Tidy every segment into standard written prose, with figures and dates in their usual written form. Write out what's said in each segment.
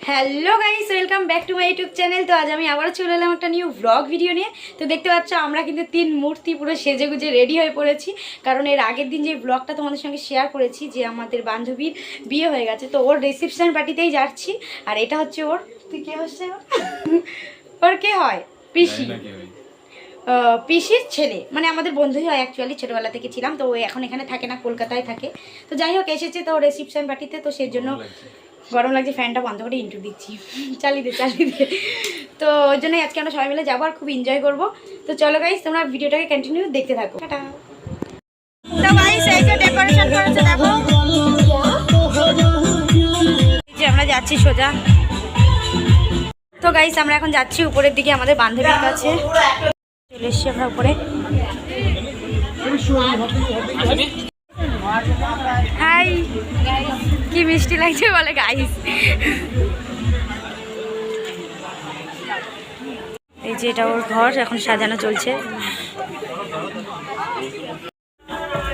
Hello guys, welcome back to my YouTube channel. তো আজ আমি আবারও চলে এলাম একটা নিউ ব্লগ ভিডিও নিয়ে। তো দেখতে পাচ্ছ আমরা কিন্তু 3 মূর্তি পুরো সেজে গুজে রেডি হয়ে পড়েছি, কারণ এর আগের দিন যে ব্লগটা তোমাদের সঙ্গে শেয়ার করেছি যে আমাদের বান্ধবীর বিয়ে হয়ে গেছে, তো ওর রিসেপশন পার্টিতেই যাচ্ছি। আর এটা হচ্ছে ওর, তুই কে হচ্ছে ওর কে হয়? পিসি, পিসির ছেলে, মানে আমাদের বন্ধুই হয় অ্যাকচুয়ালি, ছোটোবেলা থেকে ছিলাম। তো ও এখন এখানে থাকে না, কলকাতায় থাকে। তো যাই হোক এসেছে তো রিসেপশন পার্টিতে, তো সেই জন্য গরম লাগছে, ফ্যানটা বন্ধ করে ইন্টু দিচ্ছি, চালিয়ে দে। তো ওই জন্যই আজকে আমরা সবাই মিলে যাবো আর খুব এনজয় করবো। তো চলো গাইস, তোমরা ভিডিওটাকে কন্টিনিউ দেখতে থাকো। টাটা। তো গাইস এই যে ডেকোরেশন করেছে দেখো, এই যে আমরা যাচ্ছি সোজা। তো গাইস আমরা এখন যাচ্ছি উপরের দিকে আমাদের বান্ধবীর কাছে। চলে এসছি আমরা উপরে। হাই, কি মিষ্টি লাগছে বলে গাইস। এই যে এটা ওর ঘর, এখন সাজানো চলছে।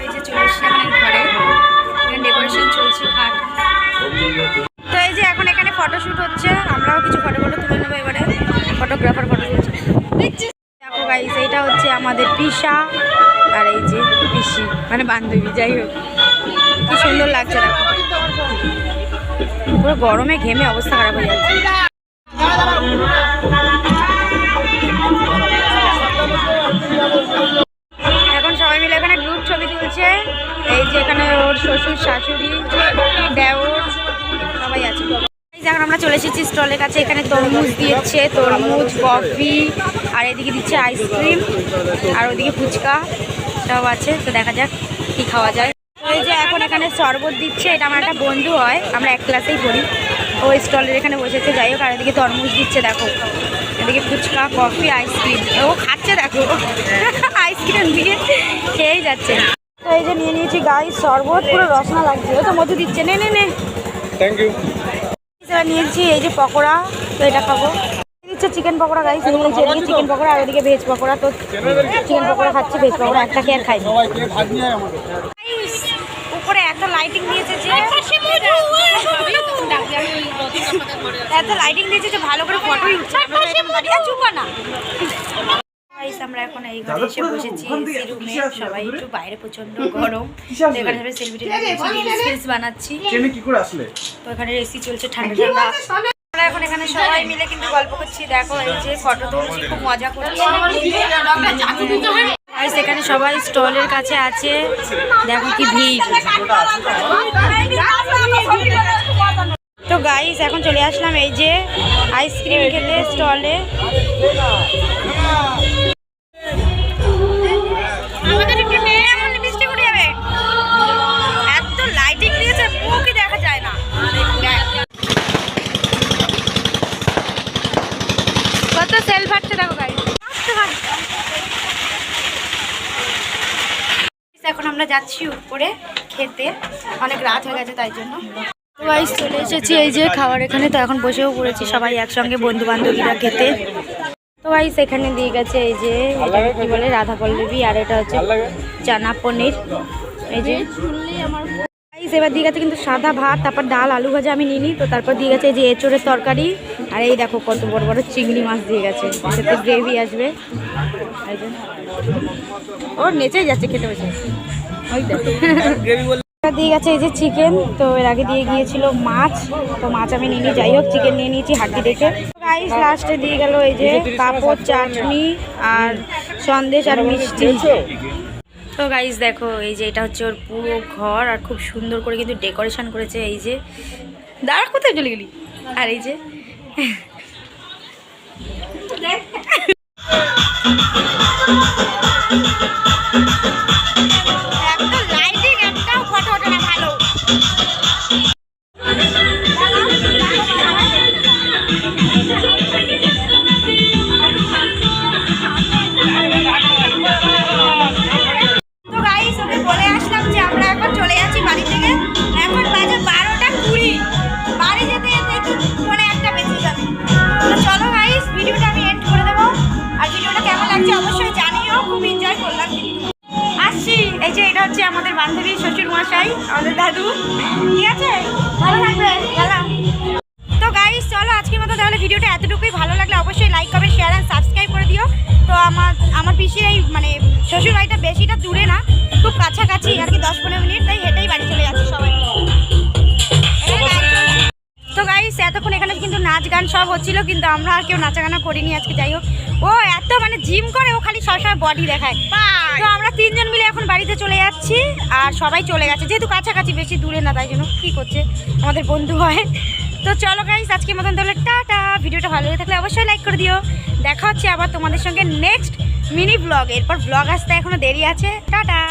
এই যে চলে এসছি এখন ঘরে, ডেকোরেশন চলছে খাট। তো এই যে এখন এখানে ফটোশুট হচ্ছে, আমরাও কিছু ফটো তুলে নেবো এবারে। ফটোগ্রাফার ফটো তুলছে। দেখো গাইস, এইটা হচ্ছে আমাদের পিসা, আর এই যে পিসি মানে বান্ধবী। যাই হোক কি সুন্দর লাগছে দেখো, পুরো গরমে ঘেমে অবস্থা খারাপ হয়ে যাচ্ছে। এখন সবাই মিলে এখানে গ্রুপ ছবি তুলছে। এই যে এখানে ওর শ্বশুর শাশুড়ি দেওর সবাই আছে। এখন আমরা চলে এসেছি স্টলের কাছে। এখানে তরমুজ দিয়েছে, তরমুজ, কফি, আর এদিকে দিচ্ছে আইসক্রিম, আর ওদিকে ফুচকা সব আছে। তো দেখা যাক কি খাওয়া যায়। এই যে এখন এখানে শরবত দিচ্ছে, এটা আমার একটা বন্ধু হয়, আমরা এক ক্লাসেই পড়ি। ও স্টলের এখানে বসেছে। যাই হোক, আর এদিকে তরমুজ দিচ্ছে দেখো, এদিকে ফুচকা, কফি, আইসক্রিম। ও খাচ্ছে দেখো, আইসক্রিম দিয়ে খেয়েই যাচ্ছে। তো এই যে নিয়ে নিয়েছি গাইস শরবত, পুরো রসনা লাগছে। ও তো মধু দিচ্ছে, নে নে নে। Thank you. নিয়েছি এই যে পকোড়া, তো এটা খাবো। দিচ্ছে চিকেন পকোড়া গাইস, নিয়েছি এদিকে চিকেন পকোড়া আর ওদিকে ভেজ পকোড়া। তো চিকেন পকোড়া খাচ্ছি, ভেজ পকোড়া একটা খেয়ে আর খাই। উপরে এত লাইটিং দিয়েছে যে, এত লাইটিং দিয়েছে যে ভালো করে ফটোই উঠছে না। আমরা এখন এই ঘরে এসে বসেছি এসি রুমে, সবাই একটু বাইরে প্রচন্ড গরম। তো এখানে সবাই সেলিব্রিটি রিলস বানাচ্ছি। তো এখানে এসি চলছে, ঠান্ডা ঠান্ডা। আমরা এখন এখানে সবাই মিলে কিন্তু গল্প করছি। দেখো এই যে ফটো তুলছি, খুব মজা করছি। আর সেখানে সবাই স্টলের কাছে আছে, দেখো কি ভিড়। তো গাইস এখন চলে আসলাম এই যে আইসক্রিম খেতে স্টলে। এত লাইটিং দিয়েছে, মুখই দেখা যায় না। কত সেল ফাটছে দেখো গাইস। এখন আমরা যাচ্ছি উপরে খেতে, অনেক রাত হয়ে গেছে তাই জন্য। তো গাইস চলে এসেছি এই যে খাবার এখানে। তো এখন বসেও পড়েছি সবাই একসঙ্গে বন্ধু বান্ধবীরা খেতে। তো গাইস এখানে দিয়ে গেছে এই যে এটাকে কি বলে, রাধা পল্লবী, আর এটা হচ্ছে চানা পনির। এই যে গাইস এবার দিয়ে গেছে কিন্তু সাদা ভাত, তারপর ডাল, আলু ভাজা আমি নিইনি। তো তারপর দিয়ে গেছে এই যে এঁচোড়ের তরকারি, আর এই দেখো কত বড় বড় চিংড়ি মাছ দিয়ে গেছে, সাথে গ্রেভি আসবে। এই যে ও নেচেই যাচ্ছে খেতে বসে, ওই দেখো দিয়ে গেছে এই যে চিকেন। তো এর আগে দিয়ে গিয়েছিল মাছ, তো মাছ আমি নিইনি। যাই হোক চিকেন নিয়ে নিয়েছি হাড্ডি দেখে। গাইস লাস্টে দিয়ে গেল এই যে পাঁপড়, চাটনি, আর সন্দেশ, আর মিষ্টি। তো গাইস দেখো এই যে এটা হচ্ছে ওর পুরো ঘর, আর খুব সুন্দর করে কিন্তু ডেকোরেশন করেছে। এই যে দাঁড়া, কোথায় চলে গেলি? আর এই যে এই যে এটা হচ্ছে আমাদের বান্ধবীর শ্বশুর মশাই, আমাদের দাদু। ঠিক আছে, ভালো থাকবে, গেলাম। তো গাইস চলো আজকের মতো তাহলে ভিডিওটা এতটুকুই। ভালো লাগলে অবশ্যই like comment share and subscribe করে দিও। তো আমার পিসির এই মানে শ্বশুর বাড়িটা বেশিটা দূরে না, খুব কাছাকাছি আর কি, 10-15 মিনিট, তাই হেঁটেই বাড়ি চলে যাচ্ছে সবাই। তো গাইস এতক্ষণ এখানে কিন্তু নাচ গান সব হচ্ছিল, কিন্তু আমরা আর কেউ নাচা গানা করিনি আজকে। যাই হোক, ও এত মানে জিম করে, ও খালি সবসময় বডি দেখায়। তো আমরা 3 জন মিলে এখন বাড়িতে চলে যাচ্ছি, আর সবাই চলে গেছে যেহেতু কাছাকাছি, বেশি দূরে না, তাই জন্য কি করছে আমাদের বন্ধু হয়। তো চলো গাইস আজকের মতন তাহলে টাটা। ভিডিওটা ভালো লেগে থাকলে অবশ্যই লাইক করে দিও। দেখা হচ্ছে আবার তোমাদের সঙ্গে নেক্সট মিনি ব্লগ। এরপর ব্লগ আসতে এখনো দেরি আছে। টাটা।